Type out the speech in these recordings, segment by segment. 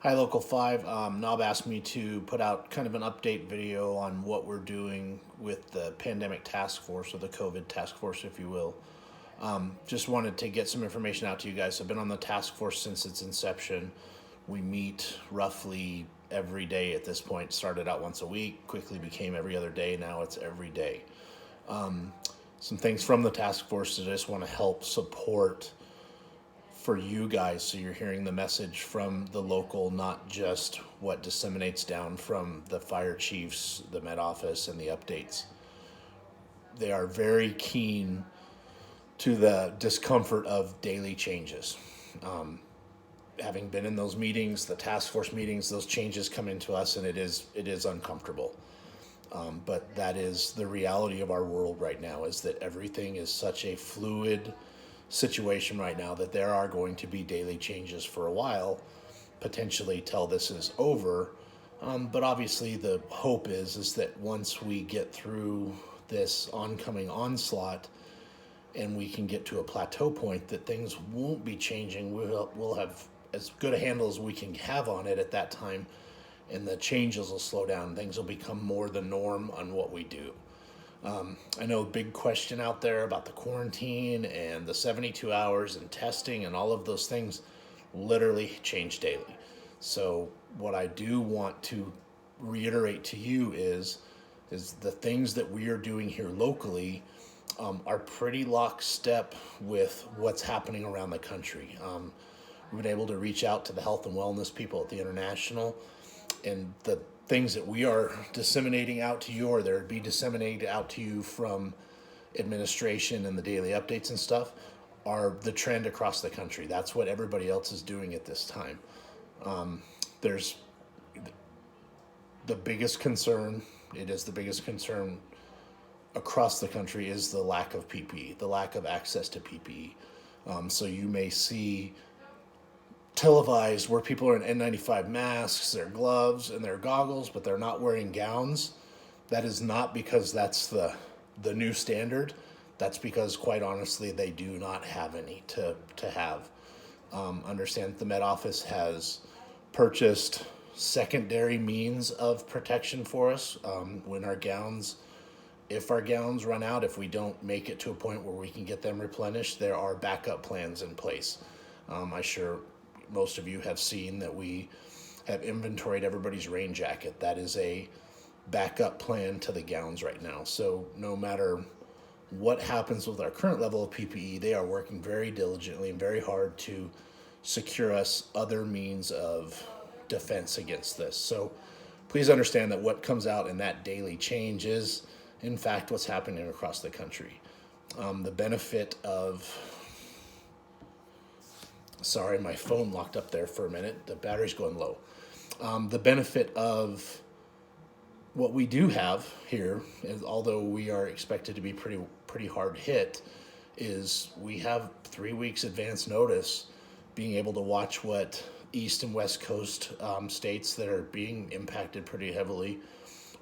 Hi, Local 5. Nob asked me to put out kind of an update video on what we're doing with the pandemic task force, or the COVID task force, if you will. Just wanted to get some information out to you guys. I've been on the task force since its inception. We meet roughly every day at this point. Started out once a week, quickly became every other day. Now it's every day. Some things from the task force that I just want to help support for you guys, so you're hearing the message from the local, not just what disseminates down from the fire chiefs, the Met Office, and the updates. They are very keen to the discomfort of daily changes. Having been in those meetings, the task force meetings, those changes come into us, and it is uncomfortable. But that is the reality of our world right now, is that everything is such a fluid situation right now that there are going to be daily changes for a while, potentially till this is over. But obviously, the hope is that once we get through this oncoming onslaught and we can get to a plateau point, that things won't be changing. We'll have as good a handle as we can have on it at that time, and the changes will slow down. Things will become more the norm on what we do. I know big question out there about the quarantine and the 72 hours and testing and all of those things literally change daily. So what I do want to reiterate to you is the things that we are doing here locally are pretty lockstep with what's happening around the country. We've been able to reach out to the health and wellness people at the International, and the things that we are disseminating out to you, or that would be disseminated out to you from administration and the daily updates and stuff, are the trend across the country. That's what everybody else is doing at this time. There's the biggest concern, it is the biggest concern across the country, is the lack of PPE, the lack of access to PPE. So you may see televised where people are in N95 masks, their gloves, and their goggles, but they're not wearing gowns. That is not because that's the new standard. That's because, quite honestly, they do not have any to have. Understand the Met Office has purchased secondary means of protection for us when our gowns, if our gowns run out, if we don't make it to a point where we can get them replenished, there are backup plans in place. I sure most of you have seen that we have inventoried everybody's rain jacket. That is a backup plan to the gowns right now. So no matter what happens with our current level of PPE, they are working very diligently and very hard to secure us other means of defense against this. So please understand that what comes out in that daily change is, in fact, what's happening across the country. The benefit of Sorry, my phone locked up there for a minute. The battery's going low. The benefit of what we do have here, is, although we are expected to be pretty hard hit, is we have 3 weeks advance notice, being able to watch what East and West Coast states that are being impacted pretty heavily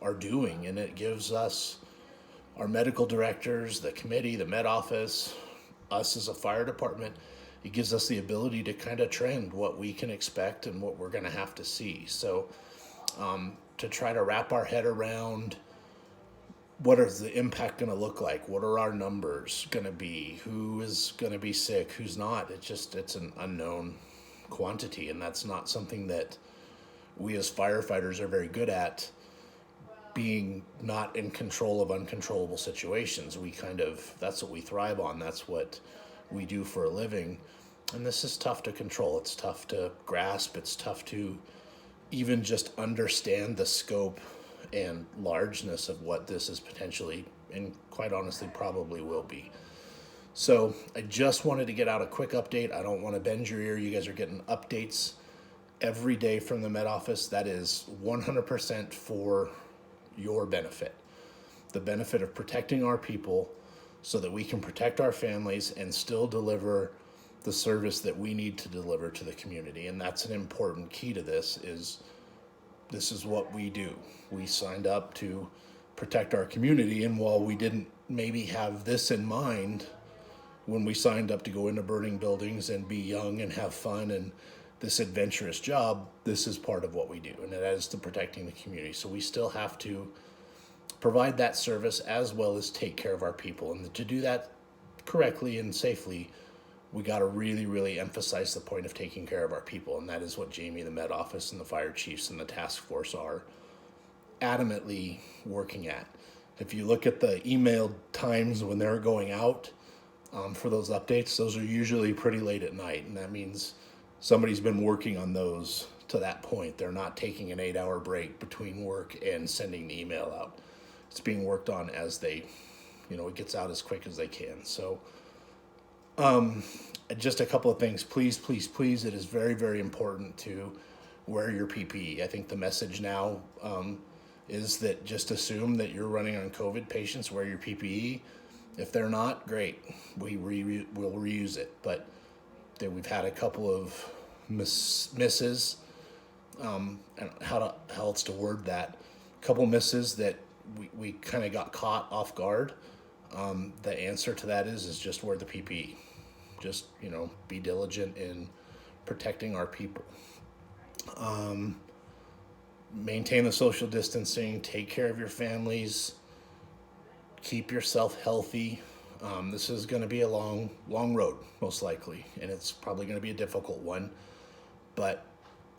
are doing, and it gives us, our medical directors, the committee, the Met Office, us as a fire department, it gives us the ability to kind of trend what we can expect and what we're going to have to see. So to try to wrap our head around what is the impact going to look like, what are our numbers going to be, who is going to be sick, who's not, it's an unknown quantity, and that's not something that we as firefighters are very good at, being not in control of uncontrollable situations. That's what we thrive on. That's what we do for a living. And this is tough to control. It's tough to grasp. It's tough to even just understand the scope and largeness of what this is potentially, and quite honestly, probably will be. So I just wanted to get out a quick update. I don't want to bend your ear. You guys are getting updates every day from the Met Office. That is 100% for your benefit. The benefit of protecting our people so that we can protect our families and still deliver the service that we need to deliver to the community. And that's an important key to this is what we do. We signed up to protect our community, and while we didn't maybe have this in mind when we signed up to go into burning buildings and be young and have fun and this adventurous job, this is part of what we do, and that is to protecting the community. So we still have to provide that service as well as take care of our people. And to do that correctly and safely, we got to really, really emphasize the point of taking care of our people. And that is what Jamie, the Med Office, and the fire chiefs and the task force are adamantly working at. If you look at the email times when they're going out for those updates, those are usually pretty late at night. And that means somebody's been working on those to that point. They're not taking an 8-hour break between work and sending the email out. It's being worked on as they, it gets out as quick as they can. So just a couple of things. Please, please, please, it is very, very important to wear your PPE. I think the message now is that just assume that you're running on COVID patients, wear your PPE. If they're not, great. We'll reuse it. But we've had a couple of misses. I don't know how else to word that. A couple misses that we kind of got caught off guard. The answer to that is just wear the PPE. Just, be diligent in protecting our people. Maintain the social distancing, take care of your families, keep yourself healthy. This is going to be a long, long road, most likely, and it's probably going to be a difficult one. But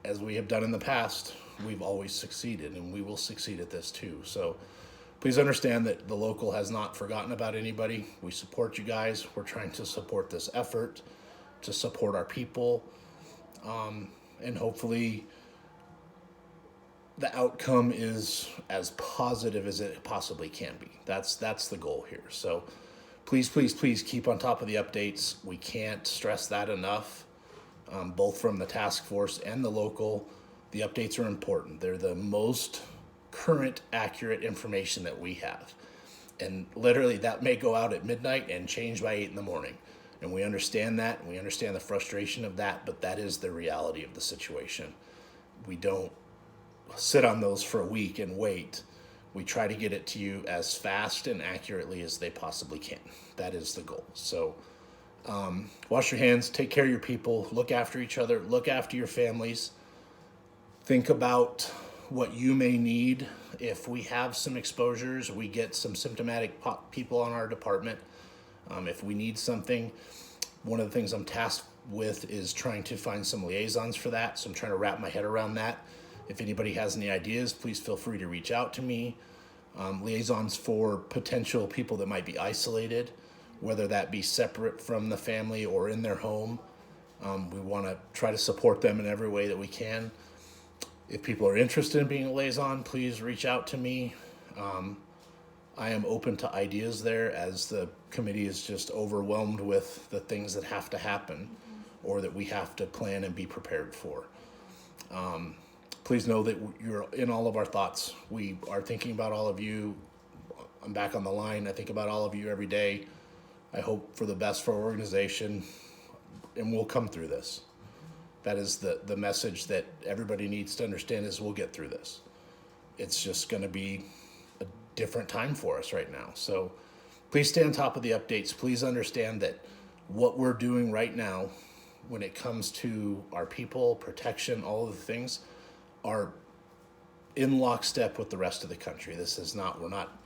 as we have done in the past, we've always succeeded, and we will succeed at this too. So please understand that the local has not forgotten about anybody. We support you guys. We're trying to support this effort to support our people, and hopefully the outcome is as positive as it possibly can be. That's the goal here. So please, please, please keep on top of the updates. We can't stress that enough, both from the task force and the local. The updates are important. They're the most current, accurate information that we have. And literally that may go out at midnight and change by 8 in the morning. And we understand that, and we understand the frustration of that, but that is the reality of the situation. We don't sit on those for a week and wait. We try to get it to you as fast and accurately as they possibly can. That is the goal. So wash your hands, take care of your people, look after each other, look after your families. Think about what you may need if we have some exposures, we get some symptomatic people on our department. If we need something, one of the things I'm tasked with is trying to find some liaisons for that. So I'm trying to wrap my head around that. If anybody has any ideas, please feel free to reach out to me. Liaisons for potential people that might be isolated, whether that be separate from the family or in their home. We want to try to support them in every way that we can. If people are interested in being a liaison, please reach out to me. I am open to ideas there, as the committee is just overwhelmed with the things that have to happen or that we have to plan and be prepared for. Please know that you're in all of our thoughts. We are thinking about all of you. I'm back on the line. I think about all of you every day. I hope for the best for our organization, and we'll come through this. That is the message that everybody needs to understand, is we'll get through this. It's just going to be a different time for us right now. So please stay on top of the updates. Please understand that what we're doing right now when it comes to our people, protection, all of the things are in lockstep with the rest of the country. We're not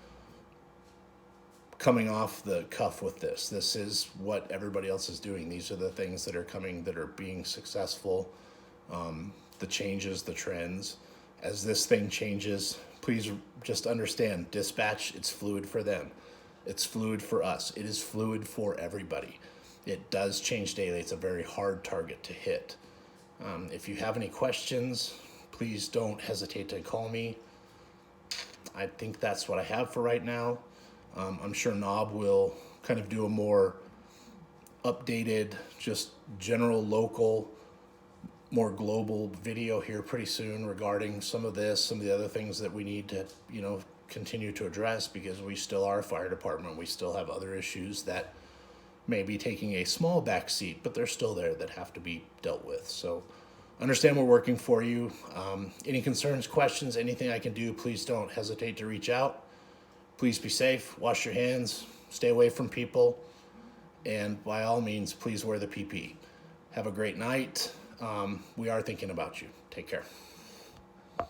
coming off the cuff with this. This is what everybody else is doing. These are the things that are coming, that are being successful, the changes, the trends. As this thing changes, please just understand, dispatch, it's fluid for them. It's fluid for us. It is fluid for everybody. It does change daily. It's a very hard target to hit. If you have any questions, please don't hesitate to call me. I think that's what I have for right now. I'm sure Nob will kind of do a more updated, just general local, more global video here pretty soon regarding some of this, some of the other things that we need to, continue to address, because we still are a fire department. We still have other issues that may be taking a small back seat, but they're still there, that have to be dealt with. So understand we're working for you. Any concerns, questions, anything I can do, please don't hesitate to reach out. Please be safe, wash your hands, stay away from people, and by all means, please wear the PPE. Have a great night. We are thinking about you. Take care.